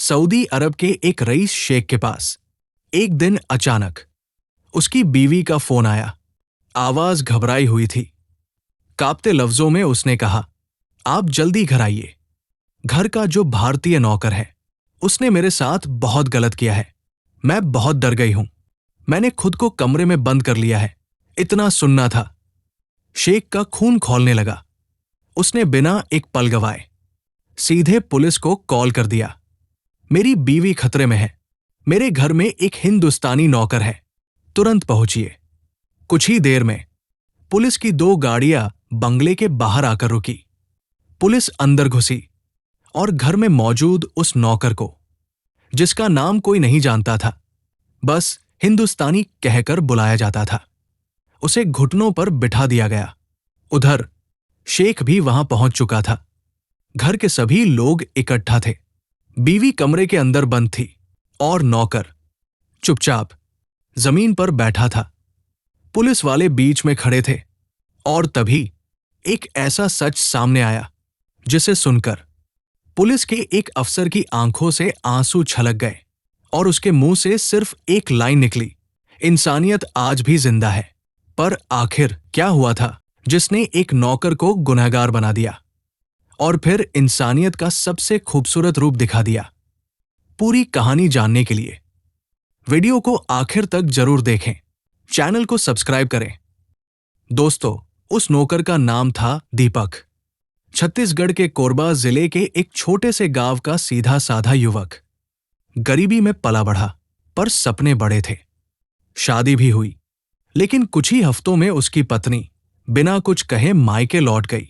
Saudi अरब के एक rice Sheikh के पास एक दिन अचानक उसकी बीवी का फोन आया। आवाज घबराई हुई थी। कांपते लफ्जों में उसने कहा, आप जल्दी घर आइए। घर का जो भारतीय नौकर है उसने मेरे साथ बहुत गलत किया है। मैं बहुत डर गई हूं। मैंने खुद को कमरे में बंद कर लिया है। इतना सुनना था। शेख का खून खौलने लगा। उसने बिना एक पल गवाए सीधे पुलिस को कॉल कर दिया। मेरी बीवी खतरे में है। मेरे घर में एक हिंदुस्तानी नौकर है। तुरंत पहुंचिए। कुछ ही देर में पुलिस की 2 गाड़ियां बंगले के बाहर आकर रुकी। पुलिस अंदर घुसी और घर में मौजूद उस नौकर को, जिसका नाम कोई नहीं जानता था, बस हिंदुस्तानी कहकर बुलाया जाता था, उसे घुटनों पर बिठा दिया गया। उधर शेख भी वहां पहुंच चुका था। घर के सभी लोग इकट्ठा थे। बीवी कमरे के अंदर बंद थी और नौकर चुपचाप जमीन पर बैठा था। पुलिस वाले बीच में खड़े थे और तभी एक ऐसा सच सामने आया जिसे सुनकर पुलिस के एक अफसर की आंखों से आंसू छलक गए और उसके मुंह से सिर्फ एक लाइन निकली, इंसानियत आज भी जिंदा है। पर आखिर क्या हुआ था जिसने एक नौकर को गुनहगार बना दिया और फिर इंसानियत का सबसे खूबसूरत रूप दिखा दिया? पूरी कहानी जानने के लिए वीडियो को आखिर तक जरूर देखें। चैनल को सब्सक्राइब करें। दोस्तों, उस नौकर का नाम था दीपक। छत्तीसगढ़ के कोरबा जिले के एक छोटे से गांव का सीधा साधा युवक। गरीबी में पला बढ़ा, पर सपने बड़े थे। शादी भी हुई, लेकिन कुछ ही हफ्तों में उसकी पत्नी बिना कुछ कहे मायके लौट गई।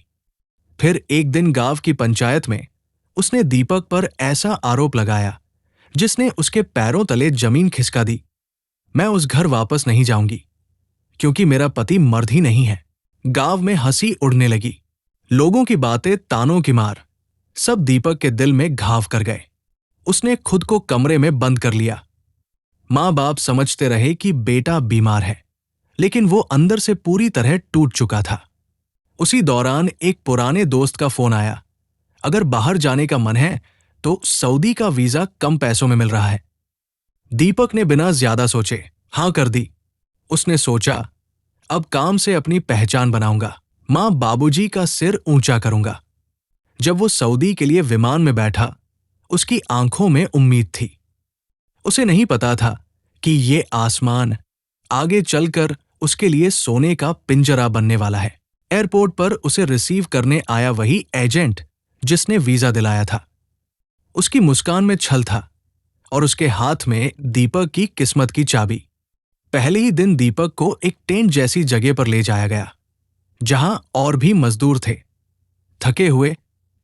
फिर एक दिन गांव की पंचायत में उसने दीपक पर ऐसा आरोप लगाया जिसने उसके पैरों तले जमीन खिसका दी। मैं उस घर वापस नहीं जाऊंगी क्योंकि मेरा पति मर्द ही नहीं है। गांव में हंसी उड़ने लगी। लोगों की बातें, तानों की मार, सब दीपक के दिल में घाव कर गए। उसने खुद को कमरे में बंद कर लिया। मां बाप समझते रहे कि बेटा बीमार है, लेकिन वो अंदर से पूरी तरह टूट चुका था। उसी दौरान एक पुराने दोस्त का फोन आया। अगर बाहर जाने का मन है तो सऊदी का वीजा कम पैसों में मिल रहा है। दीपक ने बिना ज्यादा सोचे हां कर दी। उसने सोचा, अब काम से अपनी पहचान बनाऊंगा, मां बाबूजी का सिर ऊंचा करूंगा। जब वो सऊदी के लिए विमान में बैठा, उसकी आंखों में उम्मीद थी। उसे नहीं पता था कि ये आसमान आगे चलकर उसके लिए सोने का पिंजरा बनने वाला है। एयरपोर्ट पर उसे रिसीव करने आया वही एजेंट जिसने वीजा दिलाया था। उसकी मुस्कान में छल था और उसके हाथ में दीपक की किस्मत की चाबी। पहले ही दिन दीपक को एक टेंट जैसी जगह पर ले जाया गया, जहां और भी मजदूर थे, थके हुए,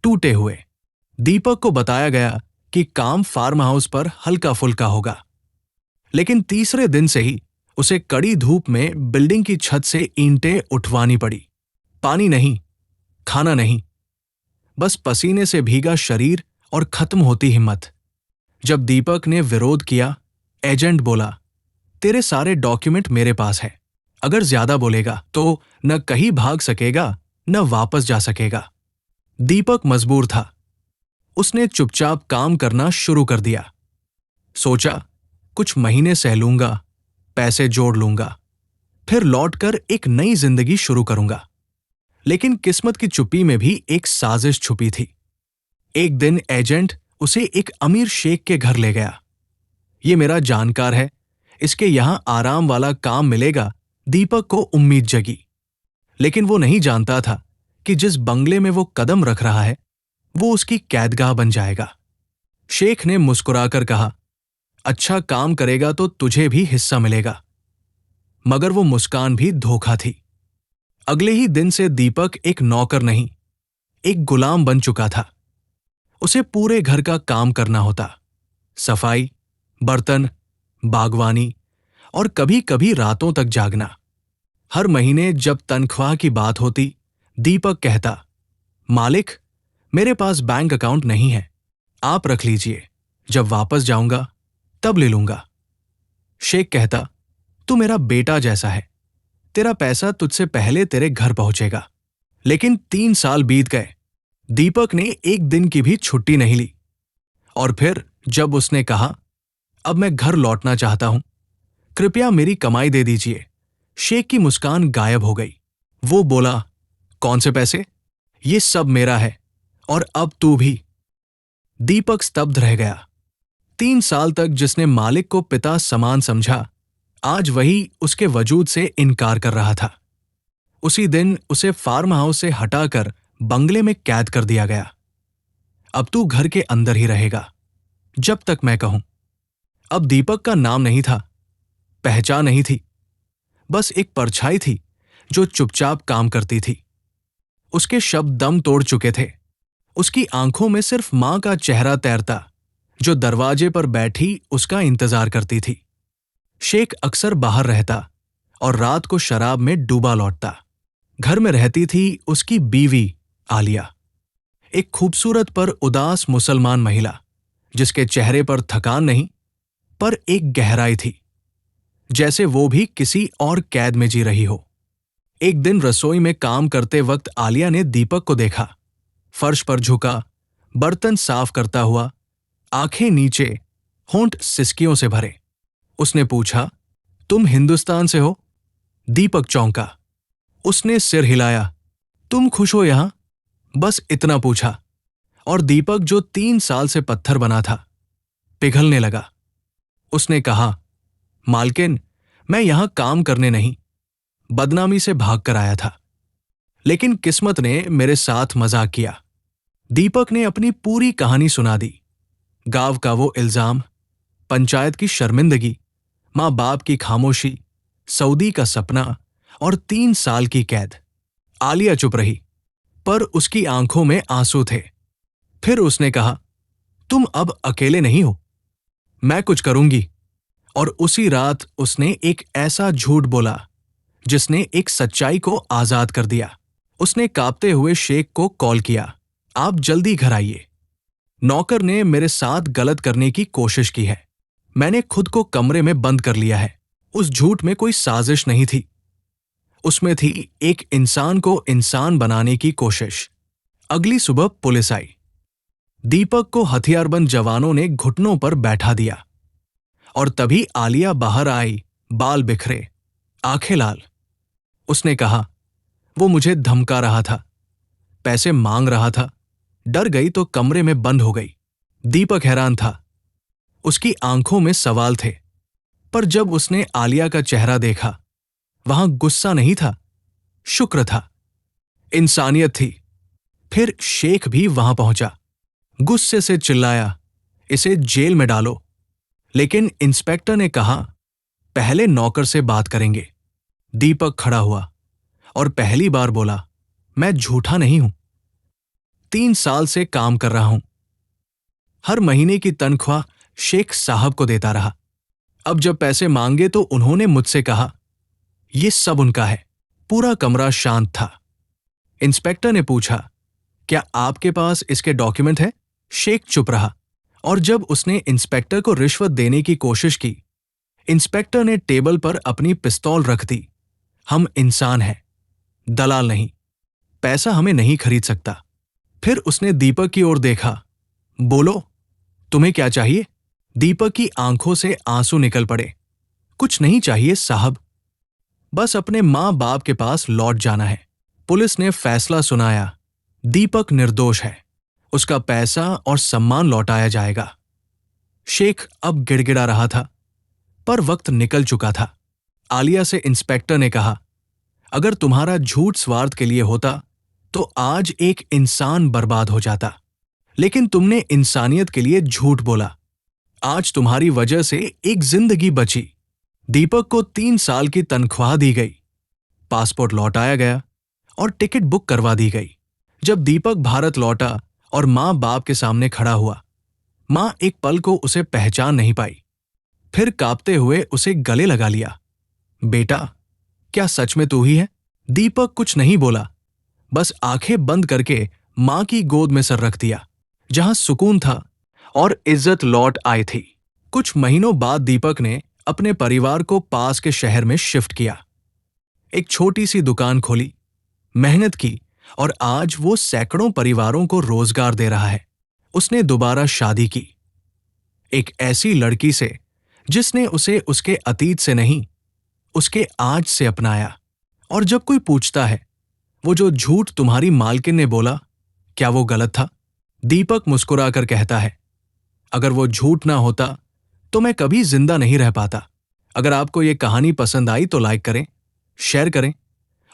टूटे हुए। दीपक को बताया गया कि काम फार्म हाउस पर हल्का फुल्का होगा, लेकिन तीसरे दिन से ही उसे कड़ी धूप में बिल्डिंग की छत से ईंटें उठवानी पड़ी। पानी नहीं, खाना नहीं, बस पसीने से भीगा शरीर और खत्म होती हिम्मत। जब दीपक ने विरोध किया, एजेंट बोला, तेरे सारे डॉक्यूमेंट मेरे पास है। अगर ज्यादा बोलेगा तो न कहीं भाग सकेगा न वापस जा सकेगा। दीपक मजबूर था। उसने चुपचाप काम करना शुरू कर दिया। सोचा, कुछ महीने सह लूंगा, पैसे जोड़ लूंगा, फिर लौटकर एक नई जिंदगी शुरू करूंगा। लेकिन किस्मत की चुप्पी में भी एक साजिश छुपी थी। एक दिन एजेंट उसे एक अमीर शेख के घर ले गया। ये मेरा जानकार है, इसके यहां आराम वाला काम मिलेगा। दीपक को उम्मीद जगी, लेकिन वो नहीं जानता था कि जिस बंगले में वो कदम रख रहा है वो उसकी कैदगाह बन जाएगा। शेख ने मुस्कुराकर कहा, अच्छा काम करेगा तो तुझे भी हिस्सा मिलेगा। मगर वो मुस्कान भी धोखा थी। अगले ही दिन से दीपक एक नौकर नहीं, एक गुलाम बन चुका था। उसे पूरे घर का काम करना होता, सफाई, बर्तन, बागवानी और कभी कभी रातों तक जागना। हर महीने जब तनख्वाह की बात होती, दीपक कहता, मालिक, मेरे पास बैंक अकाउंट नहीं है, आप रख लीजिए, जब वापस जाऊंगा तब ले लूंगा। शेख कहता, तू मेरा बेटा जैसा है, तेरा पैसा तुझसे पहले तेरे घर पहुंचेगा। लेकिन 3 साल बीत गए, दीपक ने एक दिन की भी छुट्टी नहीं ली और फिर जब उसने कहा, अब मैं घर लौटना चाहता हूं, कृपया मेरी कमाई दे दीजिए, शेख की मुस्कान गायब हो गई। वो बोला, कौन से पैसे? ये सब मेरा है, और अब तू भी। दीपक स्तब्ध रह गया। 3 साल तक जिसने मालिक को पिता समान समझा, आज वही उसके वजूद से इनकार कर रहा था। उसी दिन उसे फार्म हाउस से हटाकर बंगले में कैद कर दिया गया। अब तू घर के अंदर ही रहेगा, जब तक मैं कहूं। अब दीपक का नाम नहीं था, पहचान नहीं थी, बस एक परछाई थी जो चुपचाप काम करती थी। उसके शब्द दम तोड़ चुके थे। उसकी आंखों में सिर्फ मां का चेहरा तैरता, जो दरवाजे पर बैठी उसका इंतजार करती थी। शेख अक्सर बाहर रहता और रात को शराब में डूबा लौटता। घर में रहती थी उसकी बीवी आलिया, एक खूबसूरत पर उदास मुसलमान महिला, जिसके चेहरे पर थकान नहीं, पर एक गहराई थी, जैसे वो भी किसी और कैद में जी रही हो। एक दिन रसोई में काम करते वक्त आलिया ने दीपक को देखा, फर्श पर झुका, बर्तन साफ करता हुआ, आंखें नीचे, होंठ सिसकियों से भरे। उसने पूछा, तुम हिंदुस्तान से हो? दीपक चौंका। उसने सिर हिलाया। तुम खुश हो यहां? बस इतना पूछा, और दीपक, जो 3 साल से पत्थर बना था, पिघलने लगा। उसने कहा, मालकिन, मैं यहां काम करने नहीं, बदनामी से भाग कर आया था, लेकिन किस्मत ने मेरे साथ मजाक किया। दीपक ने अपनी पूरी कहानी सुना दी। गांव का वो इल्जाम, पंचायत की शर्मिंदगी, मां बाप की खामोशी, सऊदी का सपना और 3 साल की कैद। आलिया चुप रही, पर उसकी आंखों में आंसू थे। फिर उसने कहा, तुम अब अकेले नहीं हो, मैं कुछ करूंगी। और उसी रात उसने एक ऐसा झूठ बोला जिसने एक सच्चाई को आजाद कर दिया। उसने कांपते हुए शेख को कॉल किया, आप जल्दी घर आइए। नौकर ने मेरे साथ गलत करने की कोशिश की है। मैंने खुद को कमरे में बंद कर लिया है। उस झूठ में कोई साजिश नहीं थी, उसमें थी एक इंसान को इंसान बनाने की कोशिश। अगली सुबह पुलिस आई। दीपक को हथियारबंद जवानों ने घुटनों पर बैठा दिया, और तभी आलिया बाहर आई, बाल बिखरे, आंखें लाल। उसने कहा, वो मुझे धमका रहा था, पैसे मांग रहा था, डर गई तो कमरे में बंद हो गई। दीपक हैरान था। उसकी आंखों में सवाल थे, पर जब उसने आलिया का चेहरा देखा, वहां गुस्सा नहीं था, शुक्र था, इंसानियत थी। फिर शेख भी वहां पहुंचा, गुस्से से चिल्लाया, इसे जेल में डालो। लेकिन इंस्पेक्टर ने कहा, पहले नौकर से बात करेंगे। दीपक खड़ा हुआ और पहली बार बोला, मैं झूठा नहीं हूं, 3 साल से काम कर रहा हूं। हर महीने की तनख्वाह शेख साहब को देता रहा। अब जब पैसे मांगे तो उन्होंने मुझसे कहा, यह सब उनका है। पूरा कमरा शांत था। इंस्पेक्टर ने पूछा, क्या आपके पास इसके डॉक्यूमेंट है? शेख चुप रहा, और जब उसने इंस्पेक्टर को रिश्वत देने की कोशिश की, इंस्पेक्टर ने टेबल पर अपनी पिस्तौल रख दी। हम इंसान हैं, दलाल नहीं, पैसा हमें नहीं खरीद सकता। फिर उसने दीपक की ओर देखा, बोलो, तुम्हें क्या चाहिए? दीपक की आंखों से आंसू निकल पड़े। कुछ नहीं चाहिए साहब, बस अपने मां बाप के पास लौट जाना है। पुलिस ने फैसला सुनाया, दीपक निर्दोष है, उसका पैसा और सम्मान लौटाया जाएगा। शेख अब गिड़गिड़ा रहा था, पर वक्त निकल चुका था। आलिया से इंस्पेक्टर ने कहा, अगर तुम्हारा झूठ स्वार्थ के लिए होता तो आज एक इंसान बर्बाद हो जाता, लेकिन तुमने इंसानियत के लिए झूठ बोला। आज तुम्हारी वजह से एक जिंदगी बची। दीपक को 3 साल की तनख्वाह दी गई, पासपोर्ट लौटाया गया और टिकट बुक करवा दी गई। जब दीपक भारत लौटा और मां बाप के सामने खड़ा हुआ, मां एक पल को उसे पहचान नहीं पाई। फिर कांपते हुए उसे गले लगा लिया। बेटा, क्या सच में तू ही है? दीपक कुछ नहीं बोला, बस आंखें बंद करके मां की गोद में सर रख दिया, जहां सुकून था और इज्जत लौट आई थी। कुछ महीनों बाद दीपक ने अपने परिवार को पास के शहर में शिफ्ट किया। एक छोटी सी दुकान खोली, मेहनत की, और आज वो सैकड़ों परिवारों को रोजगार दे रहा है। उसने दोबारा शादी की, एक ऐसी लड़की से जिसने उसे उसके अतीत से नहीं, उसके आज से अपनाया। और जब कोई पूछता है, वो जो झूठ तुम्हारी मालकिन ने बोला, क्या वो गलत था? दीपक मुस्कुराकर कहता है, अगर वो झूठ ना होता तो मैं कभी जिंदा नहीं रह पाता। अगर आपको ये कहानी पसंद आई तो लाइक करें, शेयर करें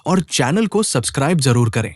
और चैनल को सब्सक्राइब जरूर करें।